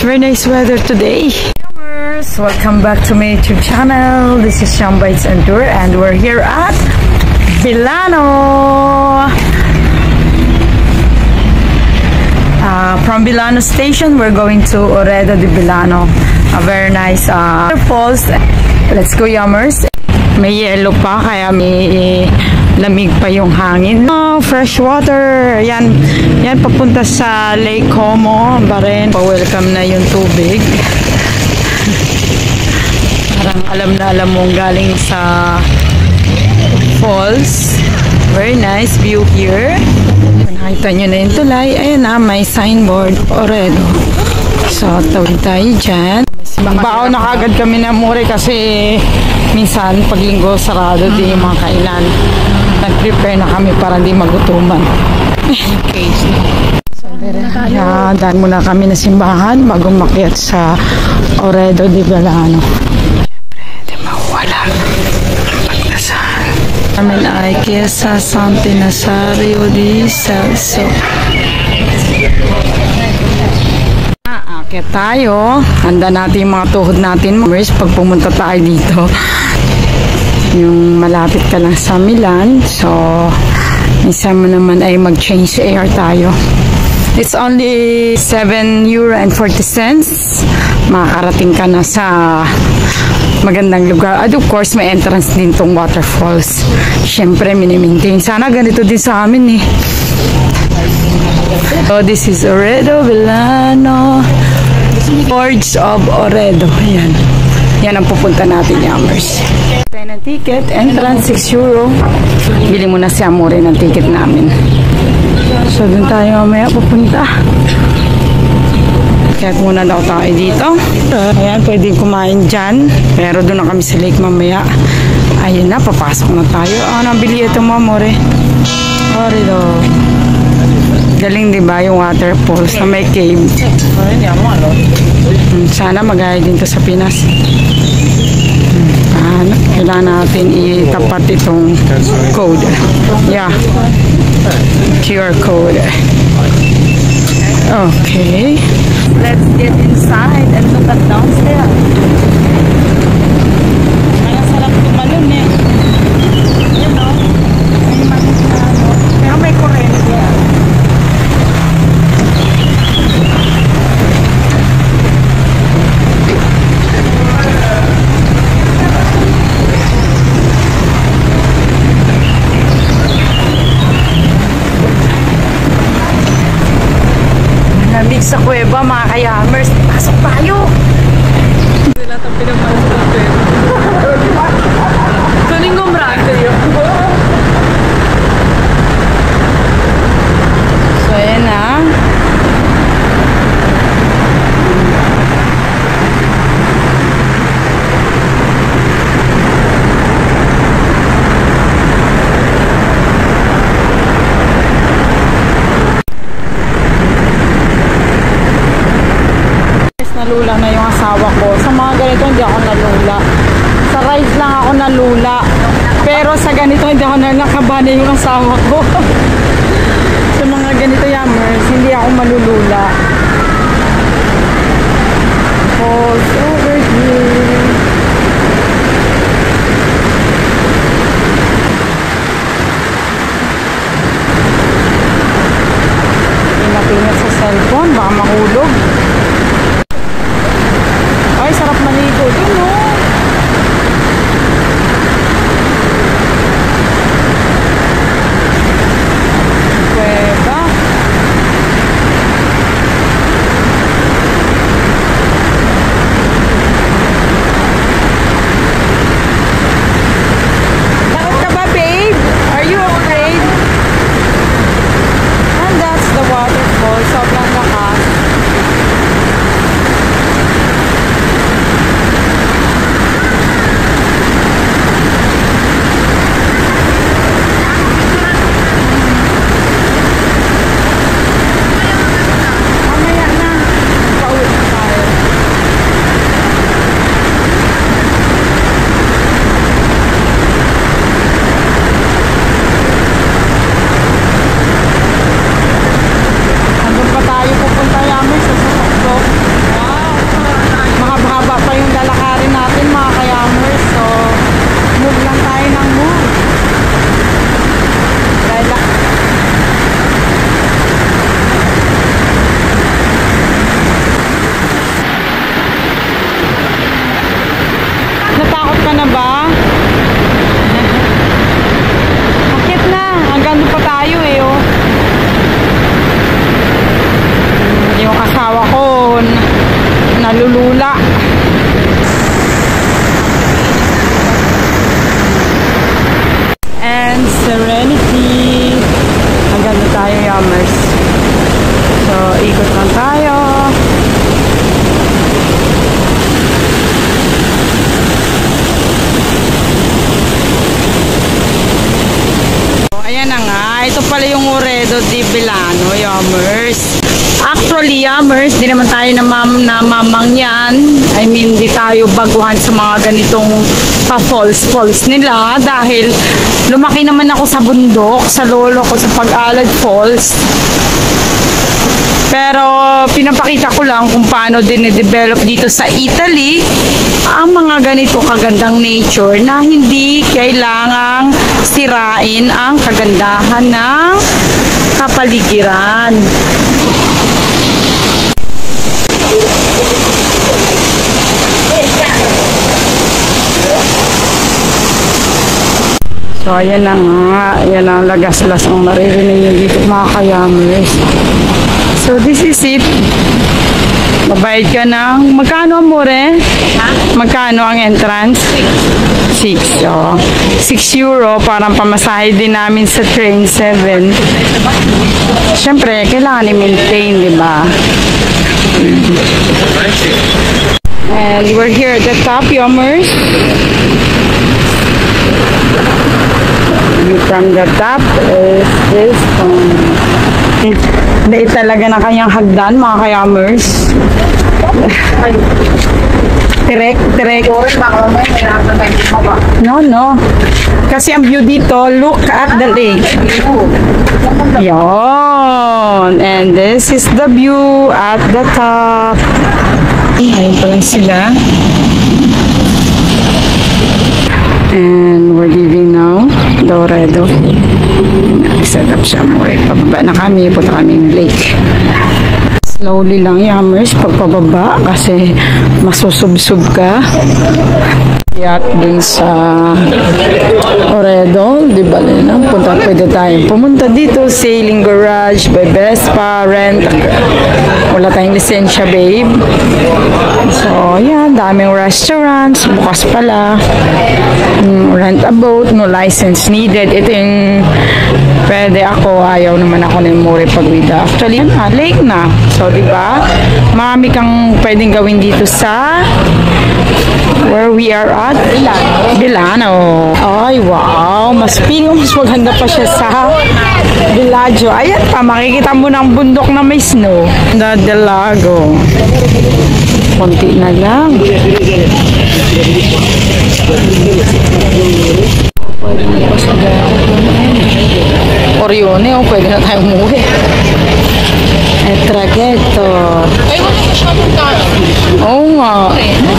Very nice weather today. Welcome back to my YouTube channel. This is Sham Bites and Tour, and we're here at Vilano. From Vilano Station, we're going to Oredo de Vilano. A very nice falls. Let's go, yummers. May yellow pa, kaya may lamig pa yung hangin. Oh, fresh water. Yan papunta sa Lake Como. Baren, pa-welcome na yung tubig. Parang alam na alam mong galing sa falls. Very nice view here. Nakita nyo na yung tulay. Ayan na, may signboard, Oredo. So, tawid tayo dyan. Baon na kagad kami na mure kasi minsan pag linggo sarado din yung mga kainan. Nag-prepare na kami para hindi magutuman. So, daan muna kami na simbahan bago makiat sa Oredo de Vilano. Siyempre, di mawala ang pagdasal. Amin ay Chiesa Santo Nazario di Celso. Akit tayo. Handa natin yung mga tuhod natin. Pag pumunta tayo dito, yung malapit ka lang sa Milan. So, minsan mo naman ay mag-change air tayo. It's only €7.40. Makakarating ka na sa magandang lugar. At of course, may entrance din tong waterfalls. Siyempre, minimaintain. Sana ganito din sa amin eh. So, this is Oredo Vilano. Forge of Oredo. Ayan. Yan ang pupunta natin, yummers. Tayo ng ticket. Entrance, €6. Bili muna si Amore ng ticket namin. So, dun tayo mamaya pupunta. Kaya muna daw tayo dito. Ayan, pwedeng kumain dyan. Pero doon na kami sa lake mamaya. Ayun na, papasok na tayo. Nabili ito mo, Amore. Oredo. Galing, diba, yung waterfalls na may cave. Sana magaya din to sa Pinas. Kailangan natin itapat itong code. Yeah. QR code. Okay. Let's get inside and look at downstairs. Kaya sarap tumalon eh. You know, may manisado. Pero may kurente. Lamig sa kuweba, mga kayamers. Pasok tayo! Wala itong pinapasok ng kuweba. Kuning gumrate yun. So, ayan na. Nalula na yung asawa ko. Sa mga ganito hindi ako nalula. Sa rides lang ako nalula. Pero sa ganito hindi ako nalakabahan yung asawa ko. Sa mga ganito, yummers, hindi ako malulula. Falls over here. Pinapingat sa cellphone, baka mahulog. Ay, sarap maligo din, no? Kuweba. ka na ba? Akit na. Hanggang doon pa tayo eh, oh. Yung asawa ko, nalulula. And Serenity. Hanggang doon tayo, Yummers. So, ikot lang tayo. Ayan na nga. Ito pala yung Oredo di Vilano, Yummers. Actually, Yummers, di naman tayo namamang yan. I mean, di tayo baguhan sa mga ganitong pa-falls nila. Dahil lumaki naman ako sa bundok, sa lolo ko, sa Pag-alad Falls. Pero pinapakita ko lang kung paano din-develop dito sa Italy ang mga ganito kagandang nature na hindi kailangang sirain ang kagandahan ng kapaligiran. So ayan na nga, ayan ang lagas-las ang maririnig nyo dito mga ka-Yummers. So this is it. Mabayad ka ng, magkano amore? Magkano ang entrance? 6. So, 6 euro, parang pamasahe din namin sa train 7. Siyempre, kailangan i-maintain, di ba? And we're here at the top, Yummers. From the top is this hindi talaga na kanyang hagdan, mga ka-Yummers. Tirek. No. Kasi ang view dito, look at the lake. Yon. And this is the view at the top. Ayun pa lang sila. And we're leaving now. Oredo. Set up siya mo. Pababa na kami. Punta kami yung lake. Slowly lang, Yummers, pagpababa kasi masusubsub ka. Yacht dun sa Oredo, di ba na? Pwede tayong pumunta dito. Sailing Garage by Vespa, rent. Wala tayong lisensya, babe. So, yan. Daming restaurants. Bukas pala. Rent a boat. No license needed. Ito yung pwede ako. Ayaw naman ako ng Mure Pagwida. Actually, lake na. So, di ba? Marami kang pwedeng gawin dito sa where we are at Vilano. Ay, wow. Mas maganda pa siya sa Villaggio. Ayan pa, makikita mo ng bundok na may snow. Del Lago. Konti na lang. Orione, oh, pwede na tayong umuwi. Traghetto. Oo nga.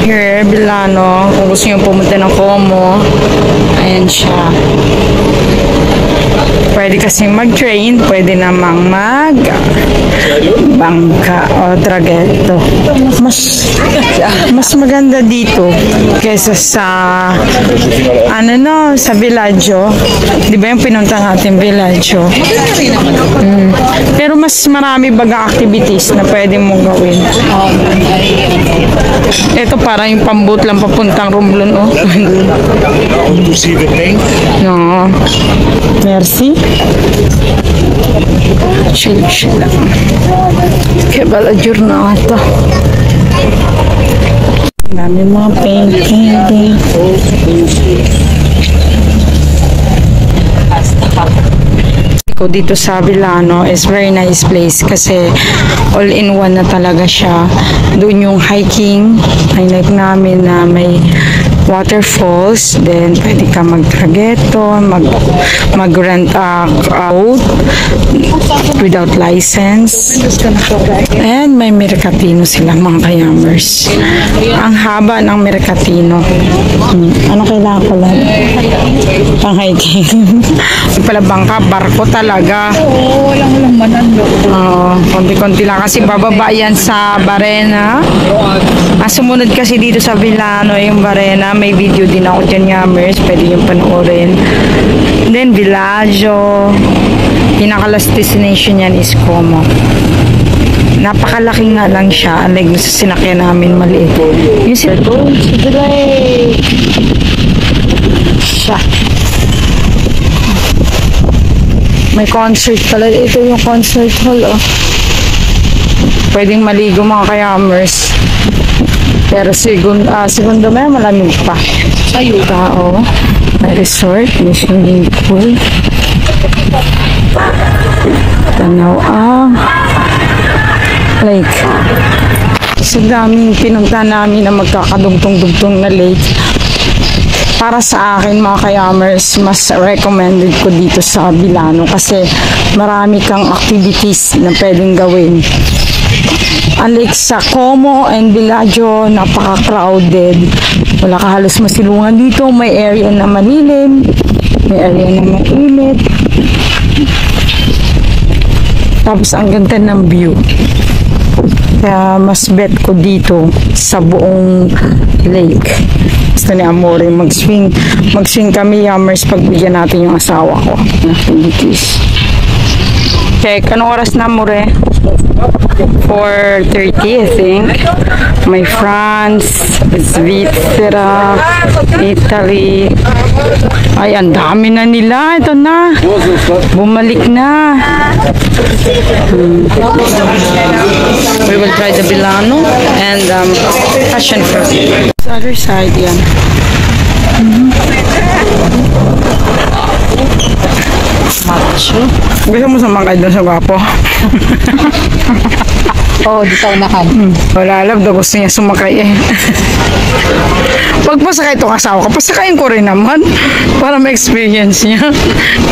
Here, Vilano. Kung gusto nyo pumunta ng Como, ayan siya. Pwede kasing mag-train, pwede namang mag-bangka o traghetto. Mas maganda dito kaysa sa sa Villaggio. Di ba yung pinunta natin Villaggio? Pero mas marami baga activities na pwede mong gawin. Ito parang yung pambut lang papuntang Romblon, oh. No. Merci. Chill lang. Che bella giornata. Dami mga painting. Dito sa Vilano is very nice place kasi all-in-one na talaga siya. Doon yung hiking, highlight namin na may waterfalls, then pwede ka mag-traghetto, mag-rent a boat without license, and may Mercatino sila, mga ka-Yummers. Ang haba ng Mercatino. Ano kailangan ko lang? Pang hiking. Pala bangka, barko talaga. Oo, walang manando. Konti-konti lang kasi bababa yan sa Barena. Sumunod kasi dito sa Vilano yung Barena. may video din ako dyan, Yammers. Pwede yung panoorin. Then, Villaggio. Pinaka-last destination yan is Como. Napakalaki nga lang siya. Unlike sa sinakyan namin maliit. Yung siya. May concert pala. Ito yung concert hall, oh. Pwedeng maligo mga Ka-Yammers. Pero segundo may malamig pa. Sayo. Tao. May resort. May swimming pool. Tanaw ang lake. Sa daming pinunta namin na magkakadugtong-dugtong na lake. Para sa akin mga Ka-Yammers, mas recommended ko dito sa Bilano kasi marami kang activities na pwedeng gawin. Unlike sa Como and Villaggio, napaka-crowded. Wala ka halos masilungan dito. May area na manilim, may area na mainit. Tapos ang ganda ng view. Kaya mas bet ko dito sa buong lake. Gusto ni Amore mag-swing. Mag-swing kami, Yammers, pagbigyan natin yung asawa ko. Activities. Check. Anong oras na, Amore? 4:30, I think. May France, Switzerland, Italy. Ay, ang dami na nila. Ito na. Bumalik na. We will try the Bilano and passion fruit. Sa other side, yan. Macho. Gusto mo sumakay doon sa gwapo? Oo, di ka unahan. Wala alam, daw gusto niya sumakay eh. Pag pasakay ito kasawa ka, pasakayin ko rin naman para ma-experience niya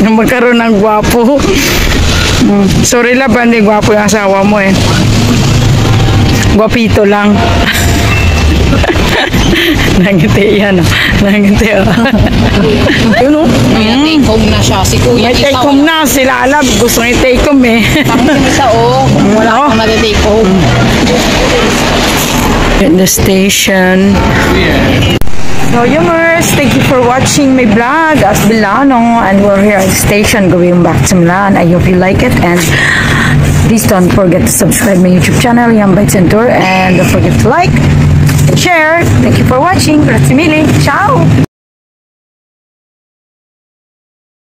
na magkaroon ng gwapo. Sorry lang, hindi gwapo yung asawa mo eh. Gwapito lang. Nangiti yan, nangiti. Yun o. May take home na siya. Si Kuya May take home na, sila alam. Gusto nyo take home eh. Bakit yung isa wala akong matitake home. At the station. So, Yammers, thank you for watching my vlog as Bilano, and we're here at the station going back to Milan. I hope you like it, and please don't forget to subscribe my YouTube channel, Yam Bites and Tour, and don't forget to like and share. Thank you for watching. Grazie mille. Ciao!